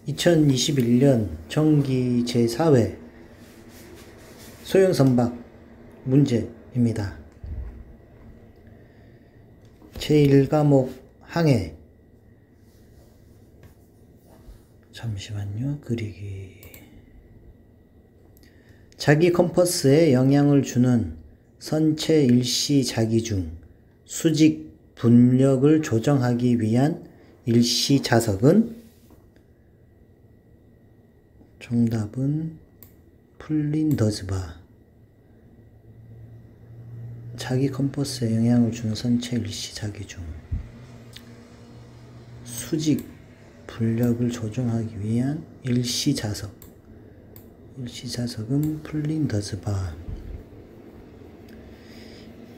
2021년 정기 제4회 소형선박 문제입니다. 제1과목 항해. 잠시만요. 그리기. 자기 컴퍼스에 영향을 주는 선체 일시 자기 중 수직 분력을 조정하기 위한 일시 자석은? 정답은 플린더즈바. 자기 컴퍼스에 영향을 주는 선체 일시 자기 중 수직 분력을 조정하기 위한 일시 자석. 일시 자석은 플린더즈바.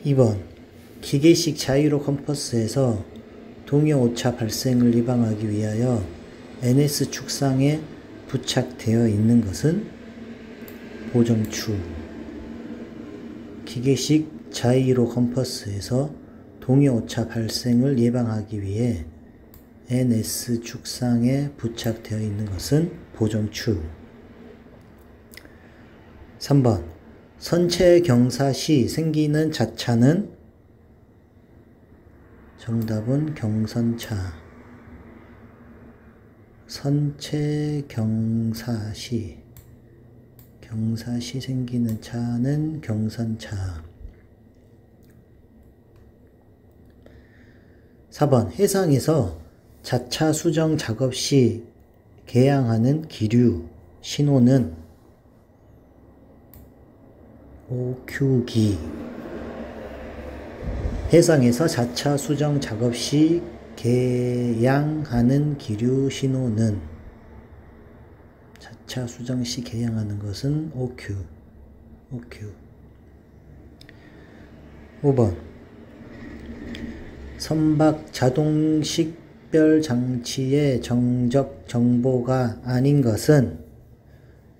2번 기계식 자이로 컴퍼스에서 동요 오차 발생을 예방하기 위하여 NS 축상에 부착되어 있는 것은? 보정추. 기계식 자이로 컴퍼스에서 동요 오차 발생을 예방하기 위해 NS 축상에 부착되어 있는 것은 보정추. 3번 선체 경사 시 생기는 자차는? 정답은 경선차. 선체 경사 시 생기는 차는 경선차. 4번 해상에서 자차 수정 작업 시 개양하는 기류 신호는? OQ기. 해상에서 자차 수정 작업 시 개양하는 기류 신호는? 자차 수정 시 개양하는 것은 OQ. 5번 선박 자동 식별 장치의 정적 정보가 아닌 것은?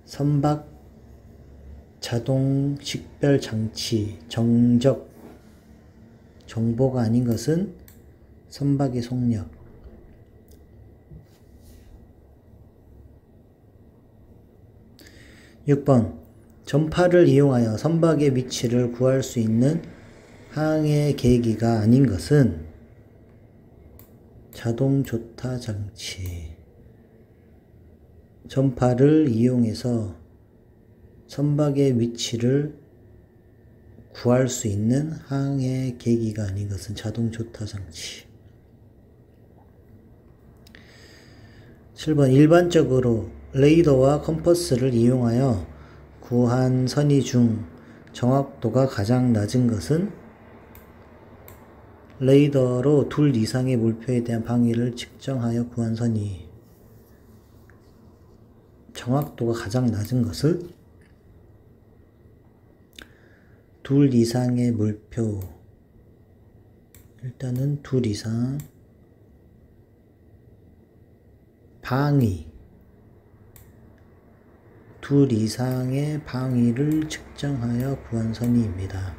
선박 자동 식별 장치 정적 정보가 아닌 것은 선박의 속력. 6번 전파를 이용하여 선박의 위치를 구할 수 있는 항해 계기가 아닌 것은? 자동 조타 장치. 전파를 이용해서 선박의 위치를 구할 수 있는 항해 계기가 아닌 것은 자동 조타 장치. 7번 일반적으로 레이더와 컴퍼스를 이용하여 구한 선의 중 정확도가 가장 낮은 것은? 레이더로 둘 이상의 물표에 대한 방위를 측정하여 구한 선의. 정확도가 가장 낮은 것을? 둘 이상의 물표. 일단은 둘 이상. 방위. 둘 이상의 방위를 측정하여 구한 선의입니다.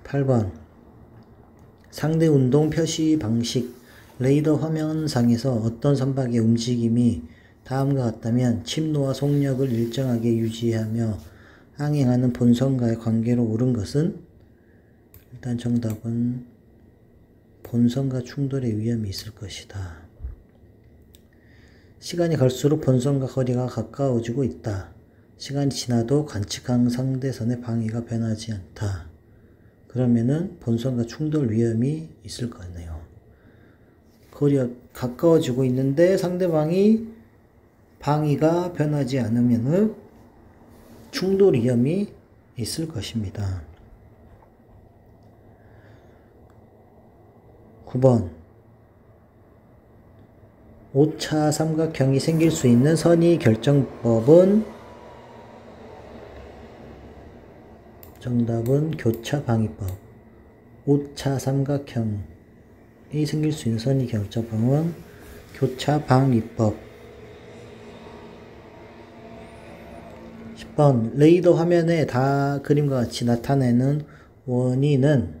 8번 상대 운동 표시 방식. 레이더 화면상에서 어떤 선박의 움직임이 다음과 같다면 침노와 속력을 일정하게 유지하며 항행하는 본선과의 관계로 옳은 것은? 일단 정답은 본선과 충돌의 위험이 있을 것이다. 시간이 갈수록 본선과 거리가 가까워지고 있다. 시간이 지나도 관측한 상대선의 방위가 변하지 않다. 그러면은 본선과 충돌 위험이 있을 거네요. 거리가 가까워지고 있는데 상대방이 방위가 변하지 않으면은 충돌 위험이 있을 것입니다. 9번 오차 삼각형이 생길 수 있는 선의 결정법은? 정답은 교차 방위법. 오차 삼각형이 생길 수 있는 선의 결정법은 교차 방위법. 10번 레이더 화면에 다 그림과 같이 나타내는 원인은?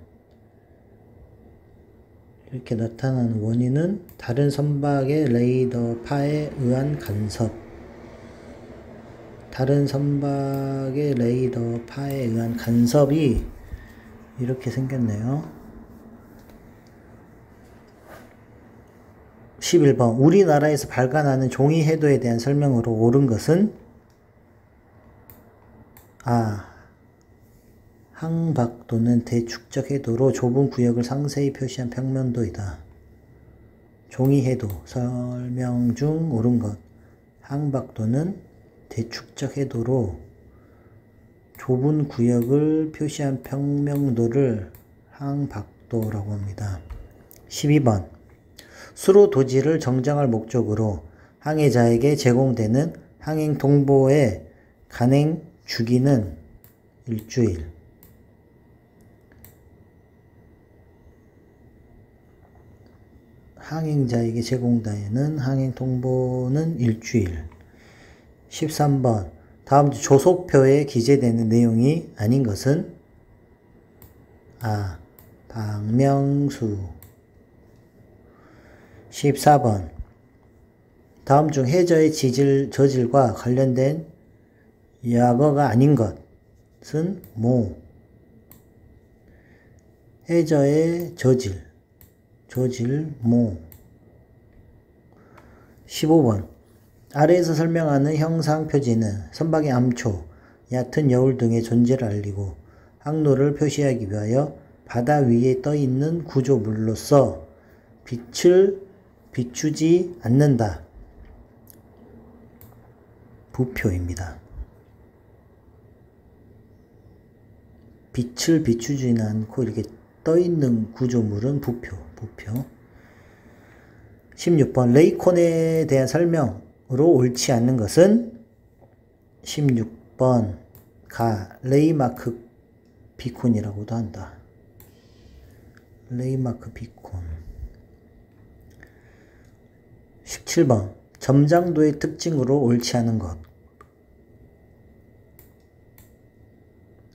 이렇게 나타나는 원인은 다른 선박의 레이더파에 의한 간섭. 다른 선박의 레이더파에 의한 간섭이 이렇게 생겼네요. 11번. 우리나라에서 발간하는 종이 해도에 대한 설명으로 옳은 것은 아. 항박도는 대축적 해도로 좁은 구역을 상세히 표시한 평면도이다. 종이 해도 설명 중 옳은 것. 항박도는 대축적 해도로 좁은 구역을 표시한 평면도를 항박도라고 합니다. 12번. 수로 도지를 정정할 목적으로 항해자에게 제공되는 항행 통보의 간행 주기는 일주일. 항행자에게 제공되는 항행 통보는 일주일. 13번. 다음 주 조속표에 기재되는 내용이 아닌 것은 아. 박명수. 14번. 다음 중 해저의 저질과 관련된 약어가 아닌 것은 모. 해저의 저질 모. 15번. 아래에서 설명하는 형상 표지는 선박의 암초, 얕은 여울 등의 존재를 알리고 항로를 표시하기 위하여 바다 위에 떠 있는 구조물로서 빛을 비추지 않는다. 부표입니다. 빛을 비추지는 않고 이렇게 떠 있는 구조물은 부표. 16번. 레이콘에 대한 설명으로 옳지 않는 것은 16번. 가. 레이마크 비콘이라고도 한다. 레이마크 비콘. 17번. 점장도의 특징으로 옳지 않은 것.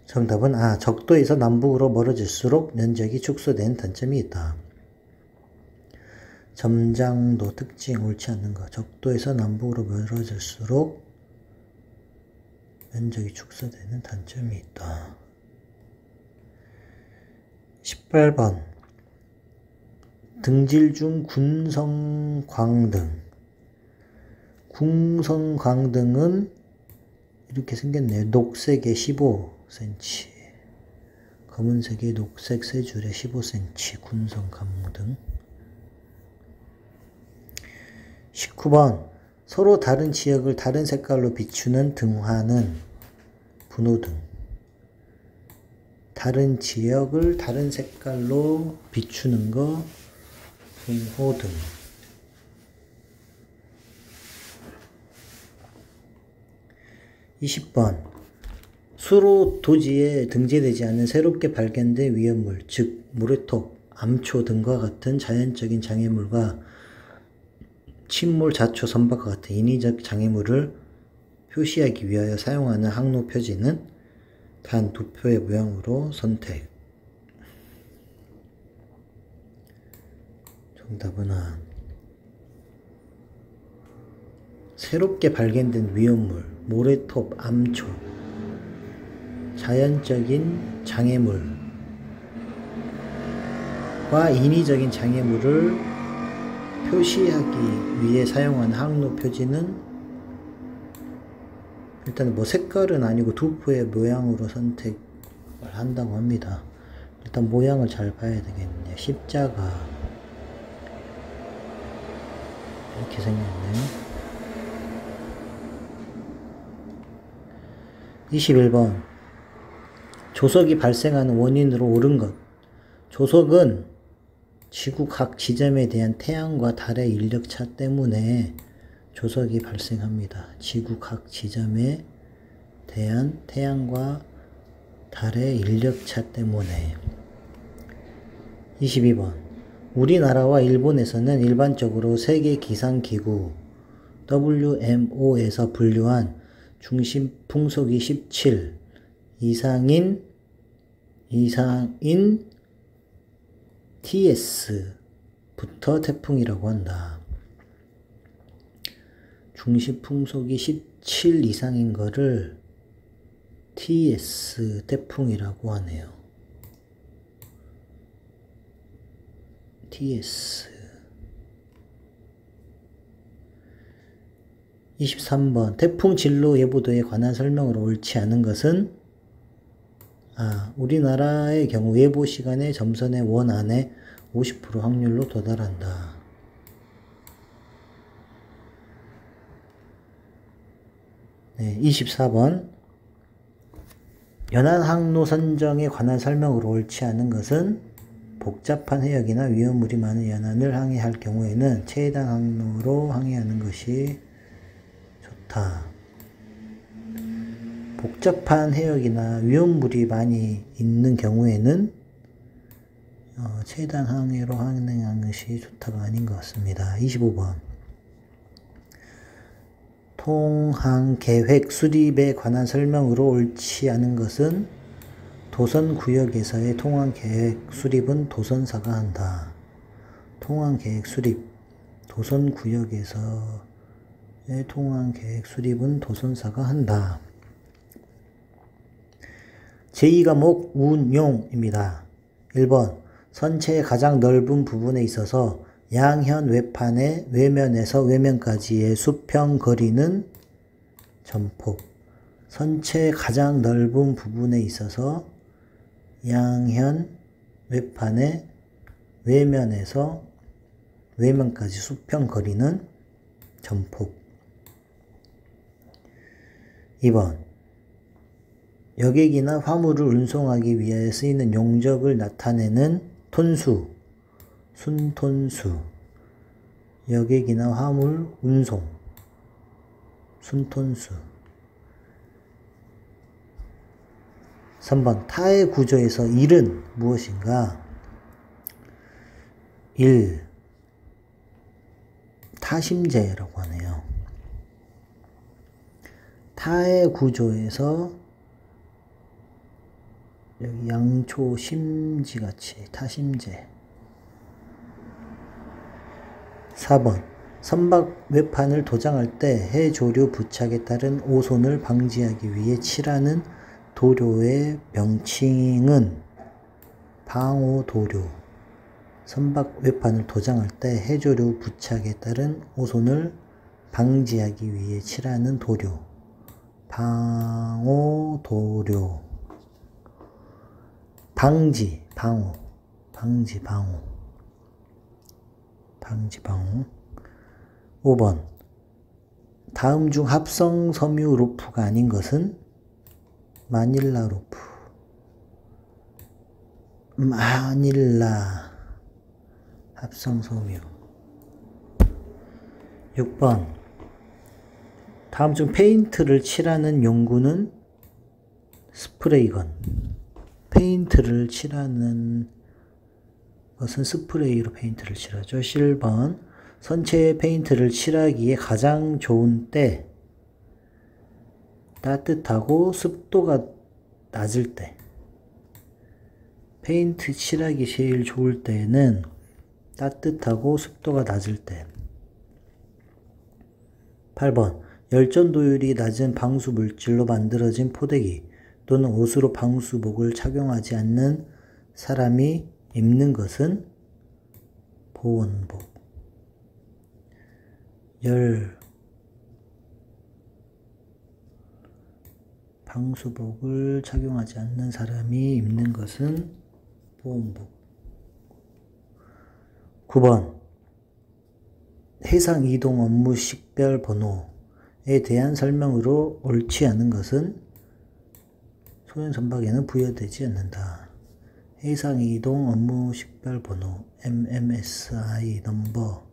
정답은 아. 적도에서 남북으로 멀어질수록 면적이 축소된 단점이 있다. 점장도 특징 옳지 않는 것. 적도에서 남북으로 멀어질수록 면적이 축소되는 단점이 있다. 18번. 등질 중 군성광등. 군성광등은 이렇게 생겼네요. 녹색에 15cm. 검은색에 녹색 세 줄에 15cm. 군성광등. 19번. 서로 다른 지역을 다른 색깔로 비추는 등화는 분호등. 다른 지역을 다른 색깔로 비추는 거 분호등. 20번. 수로 도지에 등재되지 않은 새롭게 발견된 위험물, 즉 모래톱, 암초 등과 같은 자연적인 장애물과 침몰, 자초, 선박과 같은 인위적 장애물을 표시하기 위하여 사용하는 항로 표지는 단 두 표의 모양으로 선택. 정답은 아. 새롭게 발견된 위험물, 모래톱, 암초, 자연적인 장애물과 인위적인 장애물을 표시하기 위해 사용한 항로 표지는 일단 뭐 색깔은 아니고 두 표의 모양으로 선택을 한다고 합니다. 일단 모양을 잘 봐야 되겠네요. 십자가 이렇게 생겼네요. 21번. 조석이 발생하는 원인으로 옳은 것. 조석은 지구 각 지점에 대한 태양과 달의 인력차 때문에 조석이 발생합니다. 지구 각 지점에 대한 태양과 달의 인력차 때문에. 22번. 우리나라와 일본에서는 일반적으로 세계기상기구 WMO에서 분류한 중심 풍속이 17 이상인 TS 부터 태풍이라고 한다. 중심 풍속이 17 이상인 거를 TS 태풍이라고 하네요. TS. 23번 태풍 진로 예보도에 관한 설명으로 옳지 않은 것은 우리나라의 경우 예보 시간에 점선의 원 안에 50% 확률로 도달한다. 네, 24번 연안 항로 선정에 관한 설명으로 옳지 않은 것은 복잡한 해역이나 위험물이 많은 연안을 항해할 경우에는 최단 항로로 항해하는 것이 좋다. 복잡한 해역이나 위험물이 많이 있는 경우에는 최단 항해로 항해하는 것이 좋다가 아닌 것 같습니다. 25번 통항계획 수립에 관한 설명으로 옳지 않은 것은 도선구역에서의 통항계획 수립은 도선사가 한다. 통항계획 수립 도선구역에서의 통항계획 수립은 도선사가 한다. 제2과목 운용입니다. 1번 선체의 가장 넓은 부분에 있어서 양현 외판의 외면에서 외면까지의 수평 거리는 전폭. 선체의 가장 넓은 부분에 있어서 양현 외판의 외면에서 외면까지 수평 거리는 전폭. 2번 여객이나 화물을 운송하기 위하여 쓰이는 용적을 나타내는 톤수, 순톤수. 여객이나 화물 운송, 순톤수. 3번 타의 구조에서 1은 무엇인가? 1. 타심제라고 하네요. 타의 구조에서 여기 양초 심지같이 타심제. 4번 선박 외판을 도장할 때 해조류 부착에 따른 오손을 방지하기 위해 칠하는 도료의 명칭은 방호도료. 선박 외판을 도장할 때 해조류 부착에 따른 오손을 방지하기 위해 칠하는 도료. 방호도료. 방지, 방호. 방지, 방호. 방지, 방호. 5번 다음 중 합성 섬유 로프가 아닌 것은 마닐라 로프. 마닐라 합성 섬유. 6번 다음 중 페인트를 칠하는 용구는 스프레이건. 페인트를 칠하는 것은 스프레이로 페인트를 칠하죠. 7번 선체에 페인트를 칠하기에 가장 좋은 때 따뜻하고 습도가 낮을 때. 페인트 칠하기 제일 좋을 때는 따뜻하고 습도가 낮을 때. 8번 열전도율이 낮은 방수 물질로 만들어진 포대기 또는 옷으로 방수복을 착용하지 않는 사람이 입는 것은 보온복. 방수복을 착용하지 않는 사람이 입는 것은 보온복. 9번 해상 이동 업무 식별 번호에 대한 설명으로 옳지 않은 것은 소형 선박에는 부여되지 않는다. 해상 이동 업무 식별 번호 MMSI 넘버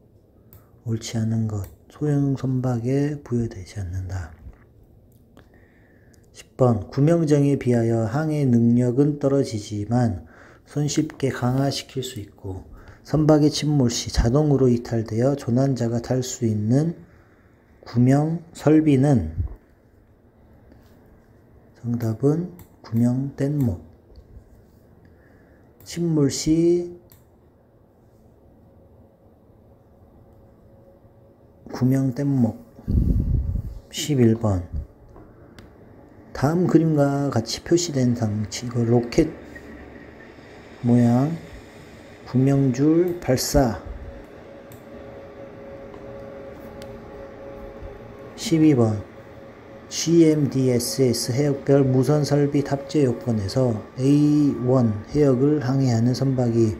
옳지 않은 것. 소형 선박에 부여되지 않는다. 10번 구명정에 비하여 항해 능력은 떨어지지만 손쉽게 강화시킬 수 있고 선박의 침몰 시 자동으로 이탈되어 조난자가 탈 수 있는 구명 설비는 정답은 구명 뗏목. 침몰 시 구명 뗏목. 11번 다음 그림과 같이 표시된 장치, 이거 로켓 모양 구명줄 발사. 12번 GMDSS 해역별 무선 설비 탑재 요건에서 A1 해역을 항해하는 선박이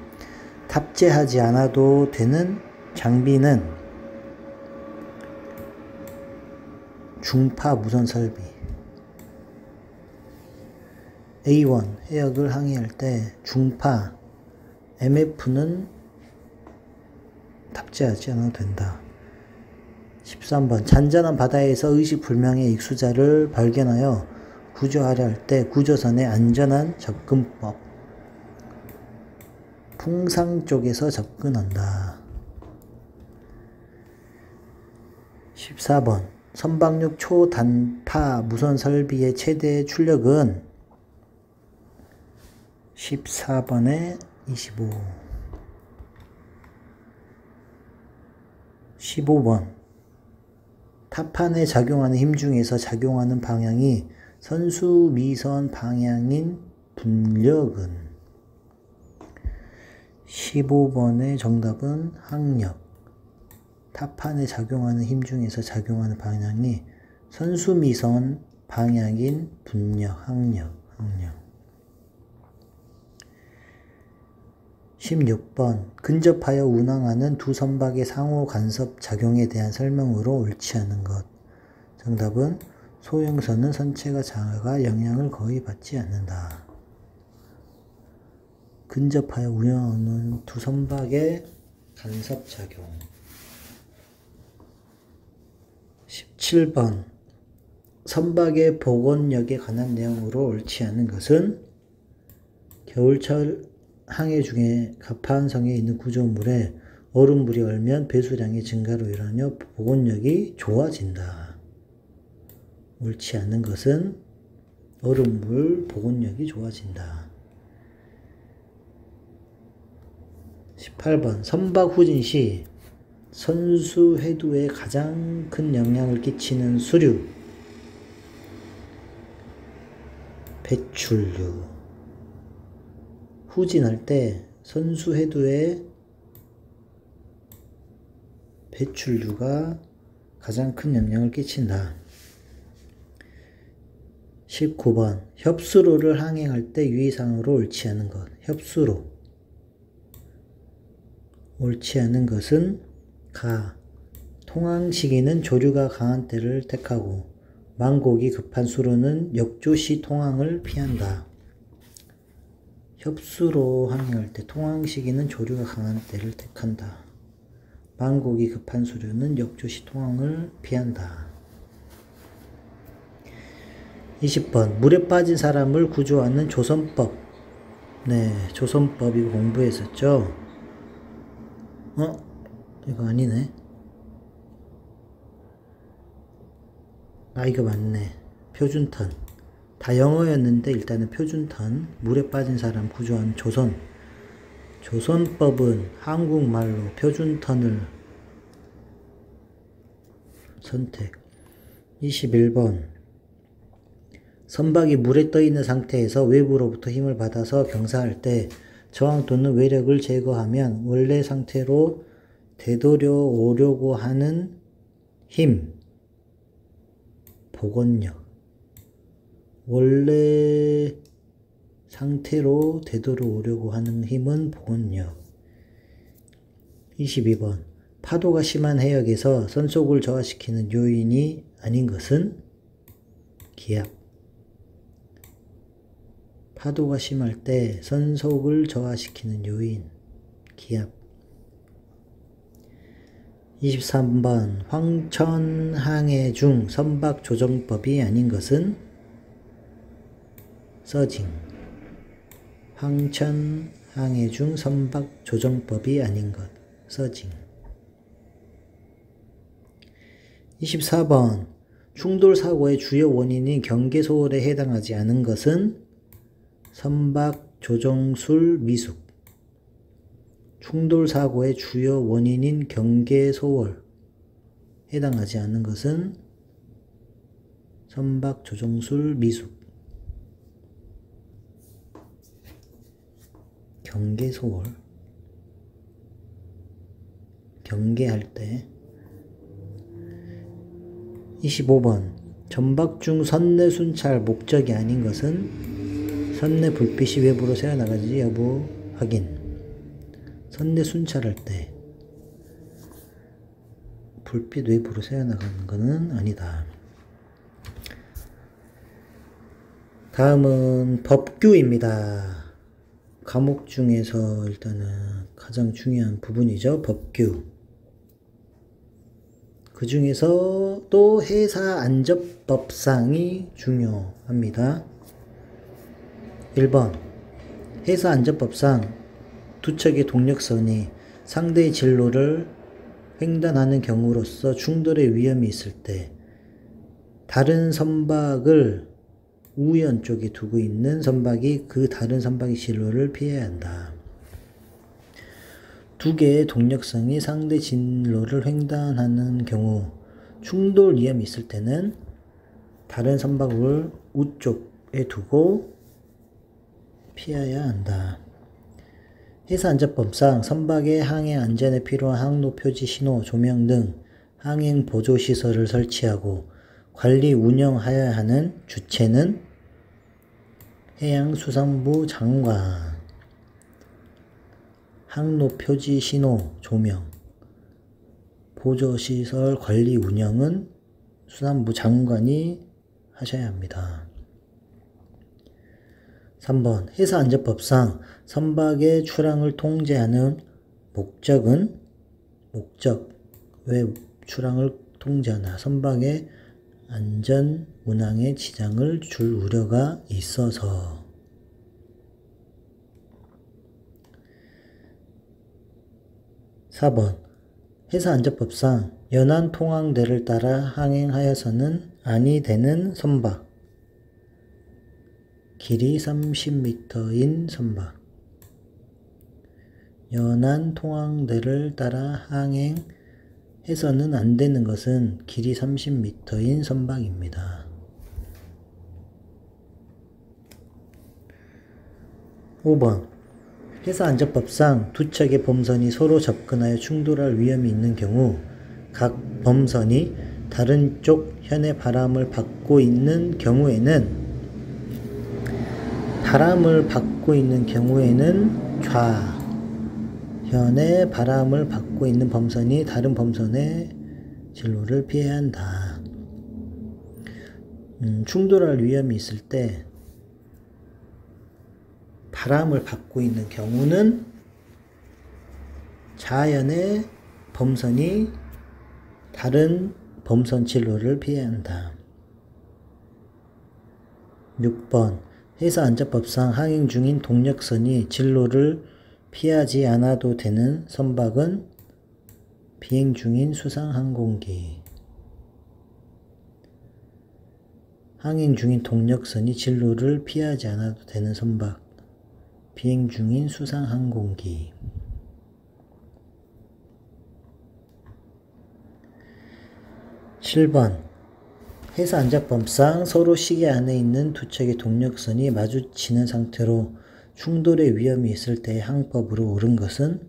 탑재하지 않아도 되는 장비는 중파 무선 설비. A1 해역을 항해할 때 중파 MF는 탑재하지 않아도 된다. 13번 잔잔한 바다에서 의식불명의 익수자를 발견하여 구조하려 할 때 구조선의 안전한 접근법. 풍상 쪽에서 접근한다. 14번 선박용 초단파 무선 설비의 최대 출력은 14번에 25. 15번 타판에 작용하는 힘 중에서 작용하는 방향이 선수 미선 방향인 분력은. 15번의 정답은 항력. 타판에 작용하는 힘 중에서 작용하는 방향이 선수 미선 방향인 분력, 항력. 16번 근접하여 운항하는 두 선박의 상호 간섭 작용에 대한 설명으로 옳지 않은 것. 정답은 소형선은 선체가 작아 영향을 거의 받지 않는다. 근접하여 운항하는 두 선박의 간섭 작용. 17번 선박의 복원력에 관한 내용으로 옳지 않은 것은 겨울철 항해 중에 갑판성에 있는 구조물에 얼음물이 얼면 배수량의 증가로 인하여 복원력이 좋아진다. 옳지 않은 것은 얼음물 복원력이 좋아진다. 18번 선박 후진 시 선수 회두에 가장 큰 영향을 끼치는 수류. 배출류. 후진할 때 선수 회두에 배출류가 가장 큰 영향을 끼친다. 19번 협수로를 항행할 때 유의사항으로 옳지 않은 것. 협수로. 옳지 않은 것은 가. 통항 시기는 조류가 강한 때를 택하고 망곡이 급한 수로는 역조시 통항을 피한다. 협수로 항해할 때 통항 시기는 조류가 강한 때를 택한다. 망곡이 급한 수로는 역조시 통항을 피한다. 20번 물에 빠진 사람을 구조하는 조선법. 네, 조선법 이거 공부했었죠. 이거 아니네. 이거 맞네. 표준턴. 다 영어였는데 일단은 표준턴. 물에 빠진 사람 구조하는 조선. 조선법은 한국말로 표준턴을 선택. 21번 선박이 물에 떠 있는 상태에서 외부로부터 힘을 받아서 경사할 때 저항 또는 외력을 제거하면 원래 상태로 되돌아오려고 하는 힘. 복원력. 원래 상태로 되돌아오려고 하는 힘은 복원력. 22번 파도가 심한 해역에서 선속을 저하시키는 요인이 아닌 것은 기압. 파도가 심할 때 선속을 저하시키는 요인, 기압. 23번 황천 항해 중 선박 조정법이 아닌 것은 서징. 황천 항해 중 선박 조정법이 아닌 것, 서징. 24번 충돌 사고의 주요 원인이 경계 소홀에 해당하지 않은 것은 선박 조정술 미숙. 충돌 사고의 주요 원인인 경계 소홀 해당하지 않는 것은 선박, 조종술, 미숙. 경계 소홀. 경계할 때. 25번 전박 중 선내 순찰 목적이 아닌 것은 선내 불빛이 외부로 새어나가지 여부 확인. 선내 순찰할 때 불빛 외부로 새어나가는 것은 아니다. 다음은 법규입니다. 과목 중에서 일단은 가장 중요한 부분이죠. 법규. 그 중에서 또 해사안전법상이 중요합니다. 1번 해사안전법상 두 척의 동력선이 상대의 진로를 횡단하는 경우로서 충돌의 위험이 있을 때 다른 선박을 우연 쪽에 두고 있는 선박이 그 다른 선박의 진로를 피해야 한다. 두 개의 동력선이 상대 진로를 횡단하는 경우 충돌 위험이 있을 때는 다른 선박을 우쪽에 두고 피해야 한다. 해사안전법상 선박의 항해 안전에 필요한 항로 표지 신호, 조명 등 항행 보조 시설을 설치하고 관리 운영하여야 하는 주체는 해양수산부 장관. 항로 표지 신호, 조명, 보조시설 관리 운영은 수산부 장관이 하셔야 합니다. 3번 해사안전법상 선박의 출항을 통제하는 목적 왜 출항을 통제하나 선박의 안전 운항에 지장을 줄 우려가 있어서. 4번 해사안전법상 연안 통항대를 따라 항행하여서는 아니 되는 선박, 길이 30m인 선박. 연안 통항대를 따라 항행해서는 안 되는 것은 길이 30m인 선박입니다. 5번 해사안전법상 두 척의 범선이 서로 접근하여 충돌할 위험이 있는 경우 각 범선이 다른 쪽 현의 바람을 받고 있는 경우에는 좌현의 바람을 받고 있는 범선이 다른 범선의 진로를 피해야 한다. 충돌할 위험이 있을 때 바람을 받고 있는 경우는 좌현의 범선이 다른 범선 진로를 피해야 한다. 6번 해사안전법상 항행 중인 동력선이 진로를 피하지 않아도 되는 선박은 비행 중인 수상항공기. 항행 중인 동력선이 진로를 피하지 않아도 되는 선박, 비행 중인 수상항공기. 7번 해사안전법상 서로 시계 안에 있는 두 척의 동력선이 마주치는 상태로 충돌의 위험이 있을 때의 항법으로 옳은 것은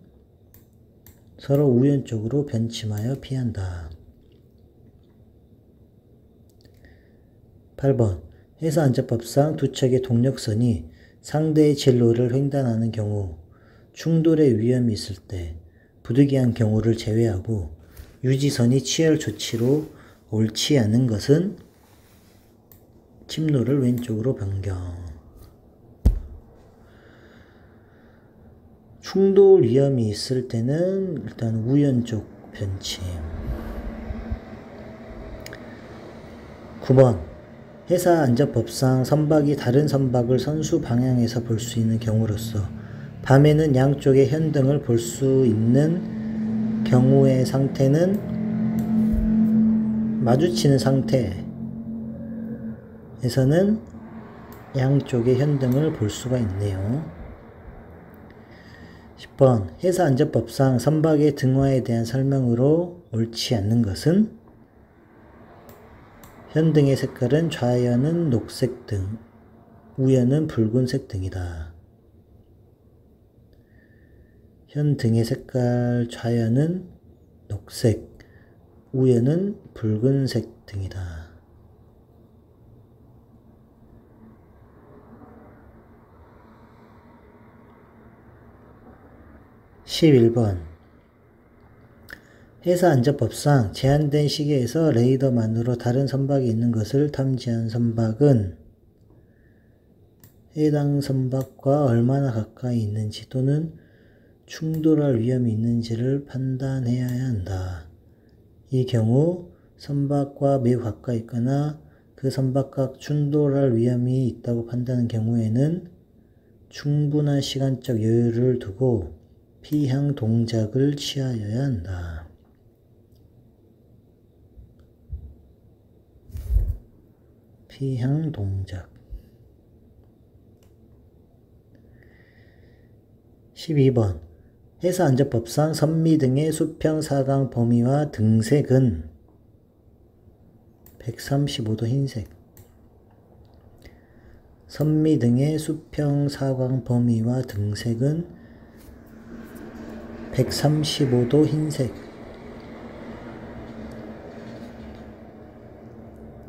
서로 우연쪽으로 변침하여 피한다. 8번 해사안전법상 두 척의 동력선이 상대의 진로를 횡단하는 경우 충돌의 위험이 있을 때 부득이한 경우를 제외하고 유지선이 취할 조치로 옳지 않은 것은 침로를 왼쪽으로 변경. 충돌 위험이 있을 때는 일단 우연쪽 변침. 9번 해사안전법상 선박이 다른 선박을 선수 방향에서 볼 수 있는 경우로서 밤에는 양쪽의 현등을 볼 수 있는 경우의 상태는 마주치는 상태에서는 양쪽의 현등을 볼 수가 있네요. 10번 해사안전법상 선박의 등화에 대한 설명으로 옳지 않는 것은 현 등의 색깔은 좌연은 녹색 등, 우연은 붉은색 등이다. 현 등의 색깔 좌연은 녹색, 우연은 붉은색 등이다. 11번 해사안전법상 제한된 시계에서 레이더만으로 다른 선박이 있는 것을 탐지한 선박은 해당 선박과 얼마나 가까이 있는지 또는 충돌할 위험이 있는지를 판단해야 한다. 이 경우 선박과 매우 가까이 있거나 그 선박과 충돌할 위험이 있다고 판단한 경우에는 충분한 시간적 여유를 두고 피항 동작을 취하여야 한다. 피항 동작. 12번 해사안전법상 선미 등의 수평 사각 범위와 등색은 135도 흰색. 선미 등의 수평 사각 범위와 등색은 135도 흰색.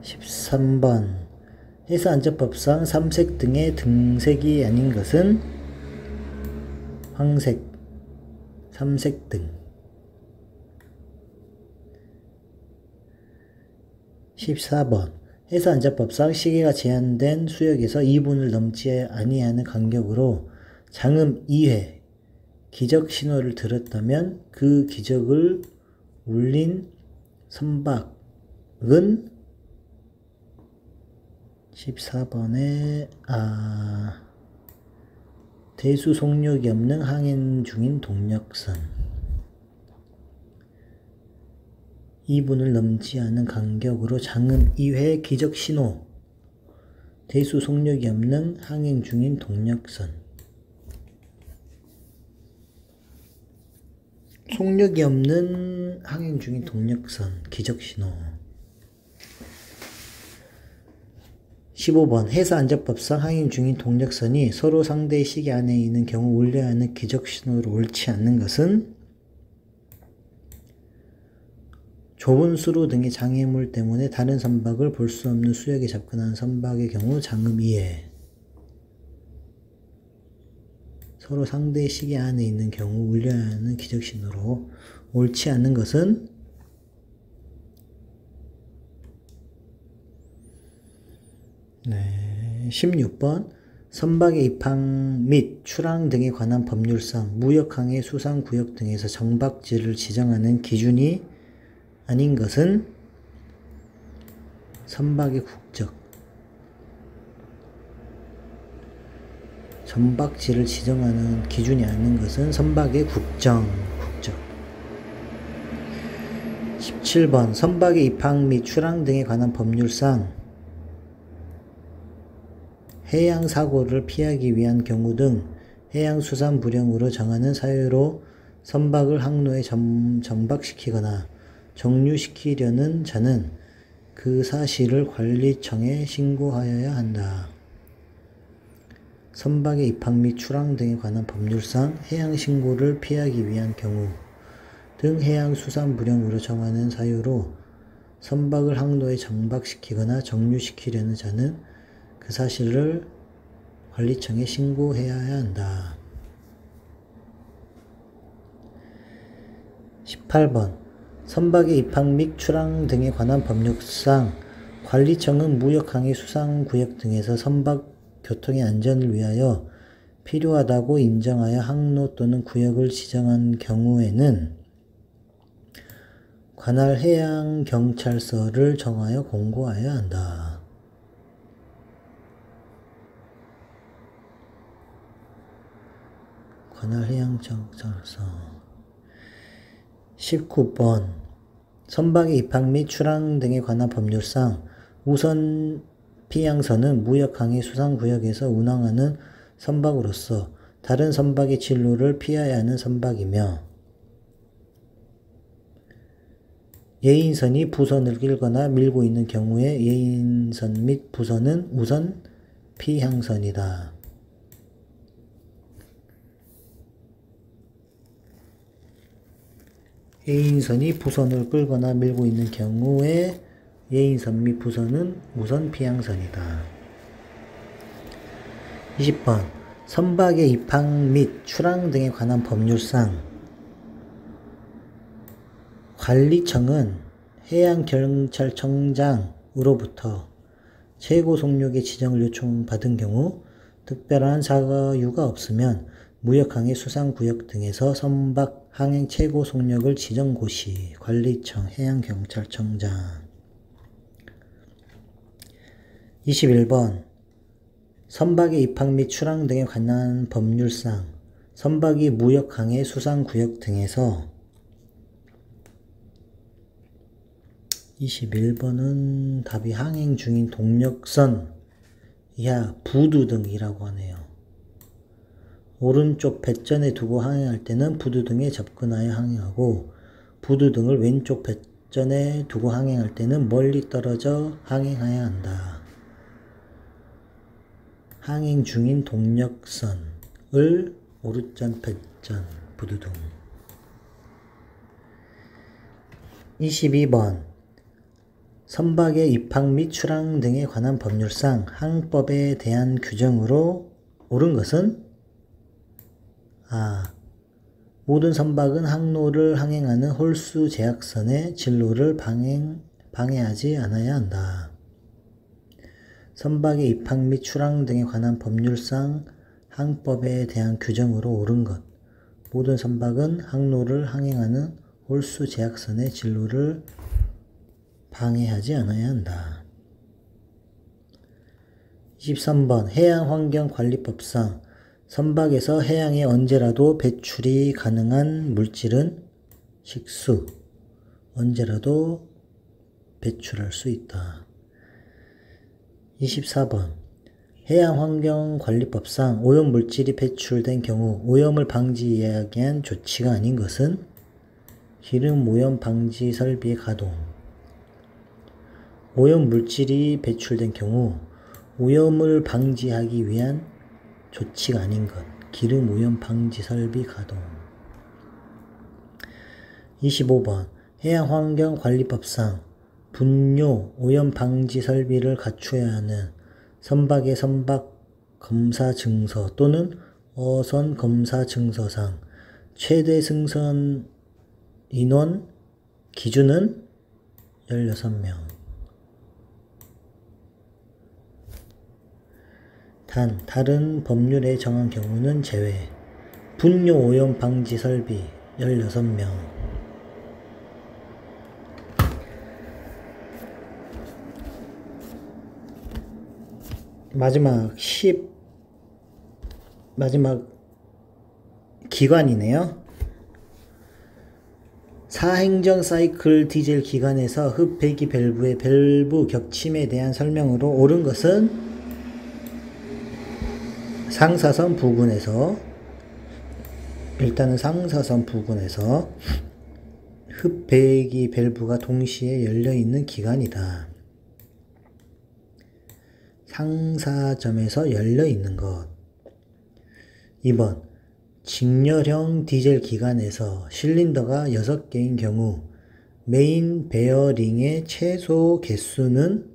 13번 해사안전법상 삼색 등의 등색이 아닌 것은 황색, 삼색 등. 14번 해사안전법상 시계가 제한된 수역에서 2분을 넘지 아니하는 간격으로 장음 2회 기적 신호를 들었다면 그 기적을 울린 선박은 14번에 대수 속력이 없는 항행 중인 동력선. 2분을 넘지 않은 간격으로 장음 2회 기적 신호. 대수 속력이 없는 항행 중인 동력선. 속력이 없는 항행 중인 동력선 기적 신호. 15번 해사안전법상 항행 중인 동력선이 서로 상대의 시계 안에 있는 경우 울려야 하는 기적 신호로 옳지 않는 것은 좁은 수로 등의 장애물 때문에 다른 선박을 볼 수 없는 수역에 접근하는 선박의 경우 장음 2회. 서로 상대의 시계 안에 있는 경우 울려야 하는 기적 신호로 옳지 않는 것은 16번 선박의 입항 및 출항 등에 관한 법률상 무역항해 수상구역 등에서 정박지를 지정하는 기준이 아닌 것은 선박의 국적. 정박지를 지정하는 기준이 아닌 것은 선박의 국적. 17번 선박의 입항 및 출항 등에 관한 법률상 해양사고를 피하기 위한 경우 등 해양수산부령으로 정하는 사유로 선박을 항로에 정박시키거나 정류시키려는 자는 그 사실을 관리청에 신고하여야 한다. 선박의 입항 및 출항 등에 관한 법률상 해양신고를 피하기 위한 경우 등 해양수산부령으로 정하는 사유로 선박을 항로에 정박시키거나 정류시키려는 자는 그 사실을 관리청에 신고해야 한다. 18번 선박의 입항 및 출항 등에 관한 법률상 관리청은 무역항해 수상구역 등에서 선박 교통의 안전을 위하여 필요하다고 인정하여 항로 또는 구역을 지정한 경우에는 관할 해양경찰서를 정하여 공고하여야 한다. 관할 해양경찰서. 19번 선박의 입항 및 출항 등에 관한 법률상 우선 피항선은 무역항해 수상구역에서 운항하는 선박으로서 다른 선박의 진로를 피해야 하는 선박이며 예인선이 부선을 끌거나 밀고 있는 경우에 예인선 및 부선은 우선 피향선이다. 예인선이 부선을 끌거나 밀고 있는 경우에 예인선 및 부선은 우선 피향선이다. 20번 선박의 입항 및 출항 등에 관한 법률상 관리청은 해양경찰청장으로부터 최고 속력의 지정을 요청받은 경우 특별한 사유가 없으면 무역항해 수상구역 등에서 선박 항행 최고 속력을 지정고시 관리청 해양경찰청장. 21번 선박의 입항 및 출항 등에 관한 법률상 선박이 무역항해 수상구역 등에서 21번은 답이 항행 중인 동력선 이하 부두등이라고 하네요. 오른쪽 배전에 두고 항행할 때는 부두등에 접근하여 항행하고 부두등을 왼쪽 배전에 두고 항행할 때는 멀리 떨어져 항행해야 한다. 항행 중인 동력선을 오른쪽 배전 부두등. 22번 선박의 입항 및 출항 등에 관한 법률상 항법에 대한 규정으로 옳은 것은 아. 모든 선박은 항로를 항행하는 홀수 제약선의 진로를 방해하지 않아야 한다. 선박의 입항 및 출항 등에 관한 법률상 항법에 대한 규정으로 옳은 것. 모든 선박은 항로를 항행하는 홀수 제약선의 진로를 방해하지 않아야 한다. 23번 해양환경관리법상 선박에서 해양에 언제라도 배출이 가능한 물질은 식수, 언제라도 배출할 수 있다. 24번 해양환경관리법상 오염물질이 배출된 경우 오염을 방지하기 위한 조치가 아닌 것은 기름 오염 방지 설비의 가동. 오염물질이 배출된 경우 오염을 방지하기 위한 조치가 아닌 것. 기름 오염 방지 설비 가동. 25번 해양환경관리법상 분뇨 오염 방지 설비를 갖추어야 하는 선박의 선박 검사 증서 또는 어선 검사 증서상 최대 승선 인원 기준은 16명. 단, 다른 법률에 정한 경우는 제외. 분뇨 오염 방지 설비 16명. 마지막 기관이네요. 사행정 사이클 디젤 기관에서 흡배기 밸브의 밸브 겹침에 대한 설명으로 옳은 것은 상사선 부근에서 흡배기 밸브가 동시에 열려있는 기관이다. 상사점에서 열려있는 것. 2번 직렬형 디젤 기관에서 실린더가 6개인 경우 메인 베어링의 최소 개수는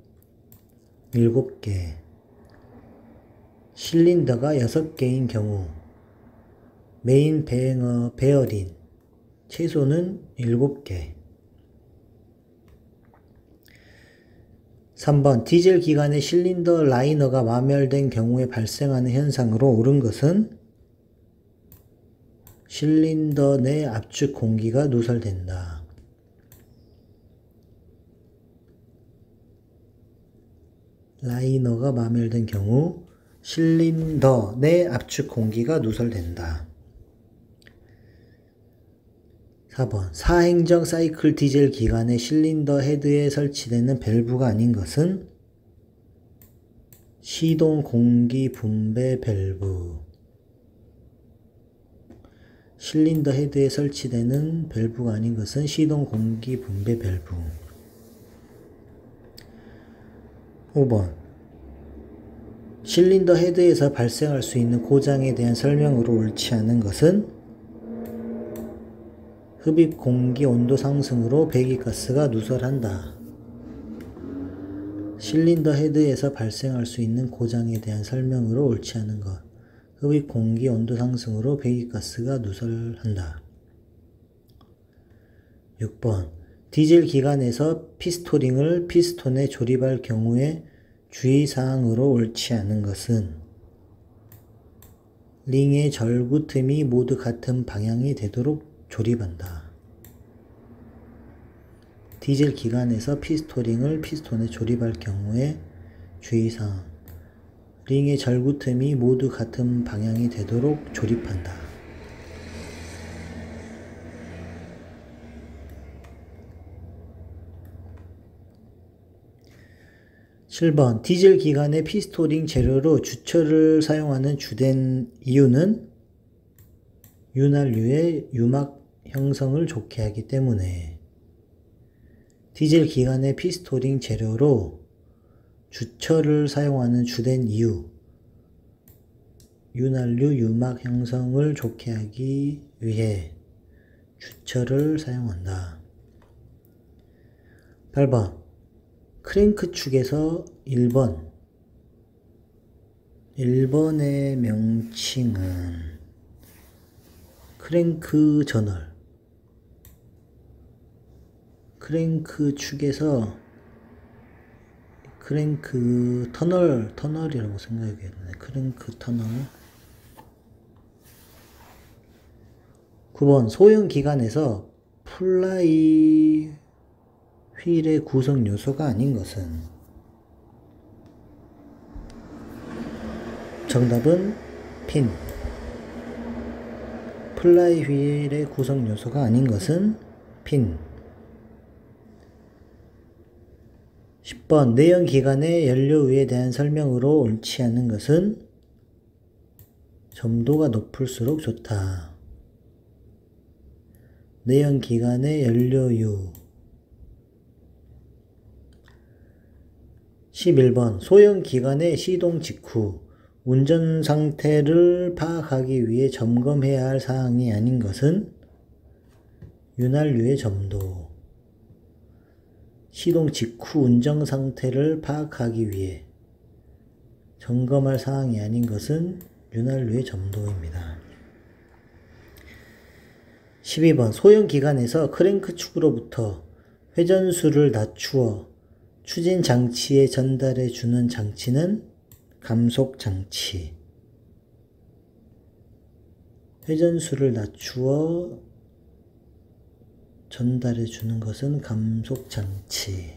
7개. 실린더가 6개인 경우 메인 베어링 최소는 7개. 3번 디젤 기관의 실린더 라이너가 마멸된 경우에 발생하는 현상으로 옳은 것은 실린더 내 압축 공기가 누설된다. 라이너가 마멸된 경우 실린더 내 압축 공기가 누설된다. 4번 사행정 사이클 디젤 기관의 실린더 헤드에 설치되는 밸브가 아닌 것은 시동 공기 분배 밸브. 실린더 헤드에 설치되는 밸브가 아닌 것은 시동 공기 분배 밸브. 5번. 실린더 헤드에서 발생할 수 있는 고장에 대한 설명으로 옳지 않은 것은 흡입 공기 온도 상승으로 배기가스가 누설한다. 실린더 헤드에서 발생할 수 있는 고장에 대한 설명으로 옳지 않은 것. 흡입 공기 온도 상승으로 배기가스가 누설한다. 6번. 디젤 기관에서 피스토링을 피스톤에 조립할 경우에 주의사항으로 옳지 않은 것은 링의 절구 틈이 모두 같은 방향이 되도록 조립한다. 디젤 기관에서 피스토링을 피스톤에 조립할 경우에 주의사항. 링의 절구 틈이 모두 같은 방향이 되도록 조립한다. 7번. 디젤 기관의 피스토링 재료로 주철을 사용하는 주된 이유는 윤활유의 유막 형성을 좋게 하기 때문에. 디젤 기관의 피스토링 재료로 주철을 사용하는 주된 이유. 윤활유 유막 형성을 좋게 하기 위해 주철을 사용한다. 8번. 크랭크 축에서 1번의 명칭은 크랭크 저널. 크랭크 축에서 크랭크 터널이라고 생각해야겠네. 크랭크 터널. 9번. 소형 기관에서 플라이 휠의 구성 요소가 아닌 것은. 정답은 핀. 플라이 휠의 구성 요소가 아닌 것은 핀. 10번. 내연 기관의 연료유에 대한 설명으로 옳지 않은 것은 점도가 높을수록 좋다. 내연 기관의 연료유. 11번. 소형 기관의 시동 직후 운전 상태를 파악하기 위해 점검해야 할 사항이 아닌 것은 윤활유의 점도. 시동 직후 운전 상태를 파악하기 위해 점검할 사항이 아닌 것은 윤활유의 점도입니다. 12번. 소형 기관에서 크랭크 축으로부터 회전수를 낮추어 추진 장치에 전달해 주는 장치는 감속 장치. 회전수를 낮추어 전달해 주는 것은 감속 장치.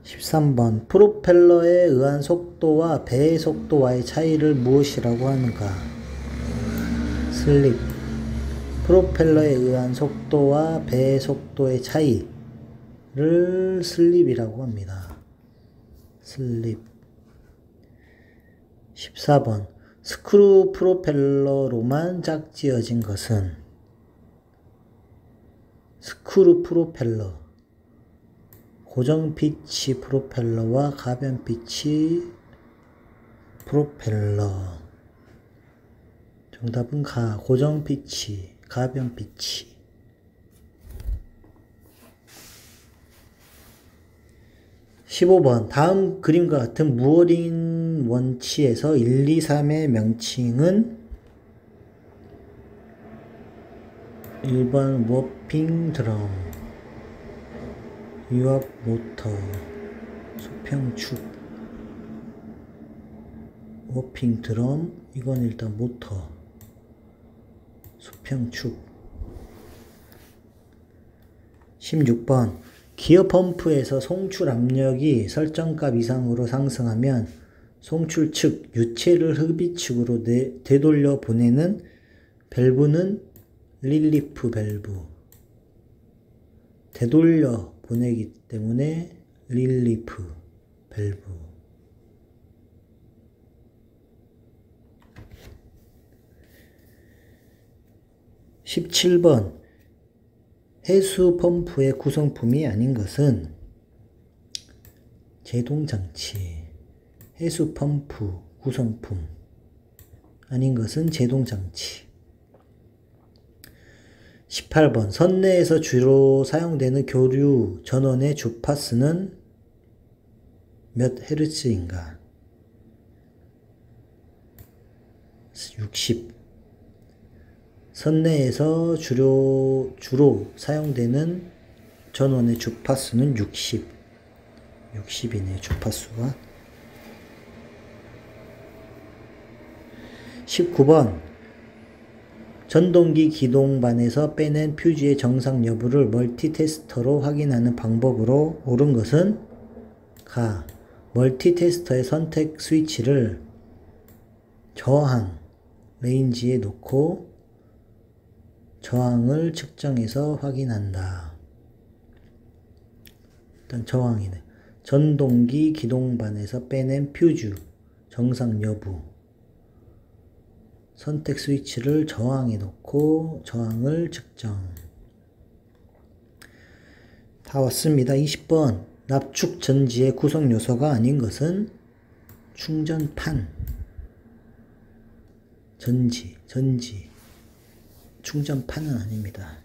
13번. 프로펠러에 의한 속도와 배의 속도와의 차이를 무엇이라고 하는가? 슬립. 프로펠러에 의한 속도와 배의 속도의 차이를 슬립이라고 합니다. 슬립. 14번. 스크루 프로펠러로만 짝지어진 것은 스크루 프로펠러, 고정 피치 프로펠러와 가변 피치 프로펠러. 정답은 고정 피치, 가변 피치. 15번. 다음 그림과 같은 무어링 원치에서 1, 2, 3의 명칭은 1번 워핑 드럼, 유압 모터, 수평축. 워핑 드럼, 이건 일단 모터, 수평축. 16번. 기어 펌프에서 송출 압력이 설정값 이상으로 상승하면 송출 측 유체를 흡입 측으로 되돌려 보내는 밸브는 릴리프 밸브. 되돌려 보내기 때문에 릴리프 밸브. 17번 해수 펌프의 구성품이 아닌 것은 제동장치. 해수 펌프 구성품 아닌 것은 제동장치. 18번 선내에서 주로 사용되는 교류 전원의 주파수는 몇 헤르츠인가? 60. 선내에서 주로 사용되는 전원의 주파수는 60. 60이네요, 주파수가. 19번 전동기 기동반에서 빼낸 퓨즈의 정상 여부를 멀티테스터로 확인하는 방법으로 옳은 것은 가. 멀티테스터의 선택 스위치를 저항 레인지에 놓고 저항을 측정해서 확인한다. 일단 저항이네. 전동기 기동반에서 빼낸 퓨즈 정상 여부. 선택 스위치를 저항에 놓고 저항을 측정. 다 왔습니다. 20번 납축 전지의 구성 요소가 아닌 것은 충전판. 전지. 충전판은 아닙니다.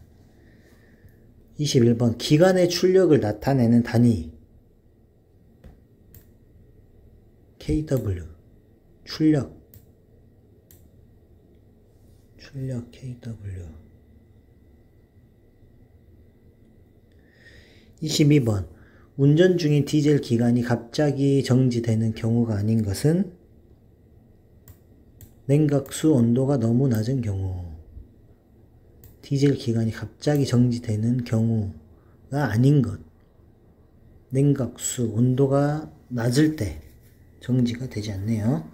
21번 기관의 출력을 나타내는 단위. KW. 출력 KW. 22번 운전 중인 디젤 기관이 갑자기 정지되는 경우가 아닌 것은 냉각수 온도가 너무 낮은 경우. 디젤 기관이 갑자기 정지되는 경우가 아닌 것. 냉각수 온도가 낮을 때 정지가 되지 않네요.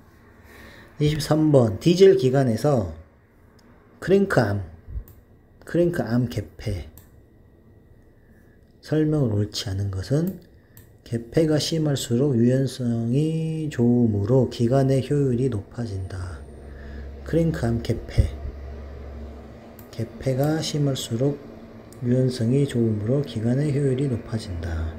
23번 디젤 기관에서 크랭크암 개폐. 설명을 옳지 않은 것은 개폐가 심할수록 유연성이 좋으므로 기관의 효율이 높아진다. 크랭크암 개폐가 심할수록 유연성이 좋으므로 기관의 효율이 높아진다.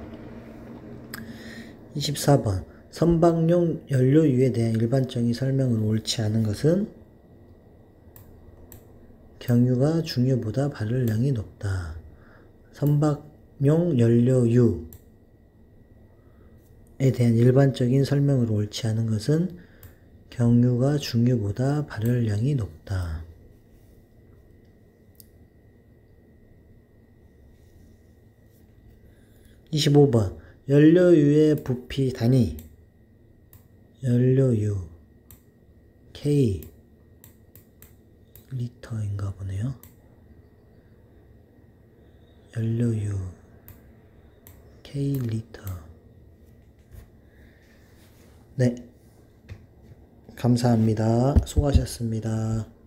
24번 선박용 연료유에 대한 일반적인 설명을 옳지 않은 것은 경유가 중유보다 발열량이 높다. 선박용 연료유에 대한 일반적인 설명을 옳지 않은 것은 경유가 중유보다 발열량이 높다. 25번 연료유의 부피 단위. 연료유 K 리터인가 보네요. 연료유 K 리터. 네, 감사합니다. 수고하셨습니다.